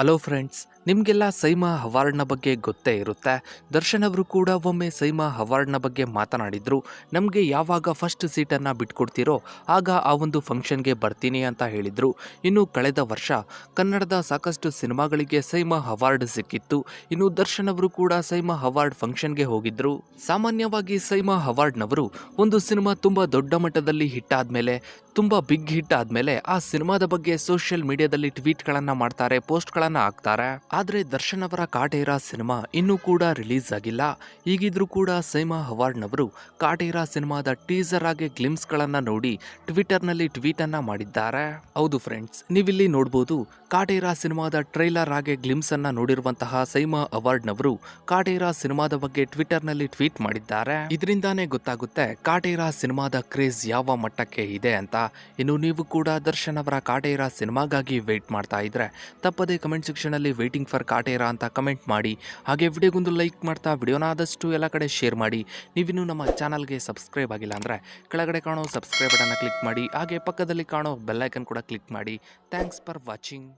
Hello friends, ನಿಮಗೆಲ್ಲ ಸೈಮಾ ಅವಾರ್ಡ್ನ ಬಗ್ಗೆ ಗೊತ್ತೇ ಇರುತ್ತೆ. ದರ್ಶನ್ ಅವರು ಕೂಡ ಒಮ್ಮೆ ಸೈಮಾ ಅವಾರ್ಡ್ನ ಬಗ್ಗೆ ಮಾತನಾಡಿದ್ರು. ನಮಗೆ ಯಾವಾಗ ಫಸ್ಟ್ ಸೀಟನ್ನು ಬಿಟ್ಕೊಡ್ತೀರೋ ಆಗ ಆ ಒಂದು ಫಂಕ್ಷನ್ಗೆ ಬರ್ತೀನಿ ಅಂತ ಹೇಳಿದ್ರು. ಇನ್ನು ಕಳೆದ ವರ್ಷ ಕನ್ನಡದ ಸಾಕಷ್ಟು ಸಿನಿಮಾಗಳಿಗೆ ಸೈಮಾ ಅವಾರ್ಡ್ ಸಿಕ್ಕಿತ್ತು. ಇನ್ನು ದರ್ಶನ್ ಅವರು ಕೂಡ ಸೈಮಾ ಅವಾರ್ಡ್ ಫಂಕ್ಷನ್ಗೆ ಹೋಗಿದ್ರು. ಸಾಮಾನ್ಯವಾಗಿ ಸೈಮಾ ಅವಾರ್ಡ್ನವರು ಒಂದು ಸಿನಿಮಾ ತುಂಬಾ ದೊಡ್ಡ ಮಟ್ಟದಲ್ಲಿ ಹಿಟ್ ಆದ್ಮೇಲೆ, ತುಂಬಾ ಬಿಗ್ ಹಿಟ್ ಆದ್ಮೇಲೆ ಆ ಸಿನಿಮಾದ ಬಗ್ಗೆ ಸೋಷಿಯಲ್ ಮೀಡಿಯಾದಲ್ಲಿ ಟ್ವೀಟ್ಗಳನ್ನ ಮಾಡ್ತಾರೆ, ಪೋಸ್ಟ್ಗಳನ್ನ ಹಾಕ್ತಾರೆ. ಆದ್ರೆ ದರ್ಶನ್ ಅವರ ಕಾಟೇರ ಸಿನಿಮಾ ಇನ್ನೂ ಕೂಡ ರಿಲೀಸ್ ಆಗಿಲ್ಲ. ಹೀಗಿದ್ರೂ ಕೂಡ ಸೈಮಾ ಅವಾರ್ಡ್ನವರು ಕಾಟೇರ ಸಿನಿಮಾದ ಟೀಸರ್ ಆಗಿ ಗ್ಲಿಮ್ಸ್ ಗಳನ್ನ ನೋಡಿ ಟ್ವಿಟರ್ ನಲ್ಲಿ ಟ್ವೀಟ್ ಅನ್ನ ಮಾಡಿದ್ದಾರೆ. ಹೌದು ಫ್ರೆಂಡ್ಸ್, ನೀವಿಲ್ಲಿ ನೋಡಬಹುದು ಕಾಟೇರ ಸಿನಿಮಾದ ಟ್ರೈಲರ್ ಆಗಿ ಗ್ಲಿಮ್ಸ್ ಅನ್ನ ನೋಡಿರುವಂತಹ ಸೈಮಾ ಅವಾರ್ಡ್ನವರು ಕಾಟೇರ ಸಿನಿಮಾದ ಬಗ್ಗೆ ಟ್ವಿಟರ್ ನಲ್ಲಿ ಟ್ವೀಟ್ ಮಾಡಿದ್ದಾರೆ. ಇದರಿಂದಾನೇ ಗೊತ್ತಾಗುತ್ತೆ ಕಾಟೇರ ಸಿನಿಮಾದ ಕ್ರೇಜ್ ಯಾವ ಮಟ್ಟಕ್ಕೆ ಇದೆ ಅಂತ. ಇನ್ನು ನೀವು ಕೂಡ ದರ್ಶನ್ ಅವರ ಕಾಟೇರ ಸಿನಿಮಾಗಾಗಿ ವೇಟ್ ಮಾಡ್ತಾ ಇದ್ರೆ ತಪ್ಪದೆ ಕಮೆಂಟ್ ಸೆಕ್ಷನ್ ಅಲ್ಲಿ ವೇಟಿಂಗ್ ಫಾರ್ ಕಾಟೇರ ಅಂತ ಕಮೆಂಟ್ ಮಾಡಿ. ಹಾಗೆ ವಿಡಿಯೋಗೊಂದು ಲೈಕ್ ಮಾಡ್ತಾ ವಿಡಿಯೋನ ಆದಷ್ಟು ಎಲ್ಲ ಕಡೆ ಶೇರ್ ಮಾಡಿ. ನೀವಿನ್ನು ನಮ್ಮ ಚಾನಲ್ಗೆ ಸಬ್ಸ್ಕ್ರೈಬ್ ಆಗಿಲ್ಲ ಅಂದ್ರೆ ಕೆಳಗಡೆ ಕಾಣೋ ಸಬ್ಸ್ಕ್ರೈಬ್ ಬಟನ್ ಕ್ಲಿಕ್ ಮಾಡಿ. ಹಾಗೆ ಪಕ್ಕದಲ್ಲಿ ಕಾಣೋ ಬೆಲ್ ಐಕನ್ ಕೂಡ ಕ್ಲಿಕ್ ಮಾಡಿ. Thanks for watching.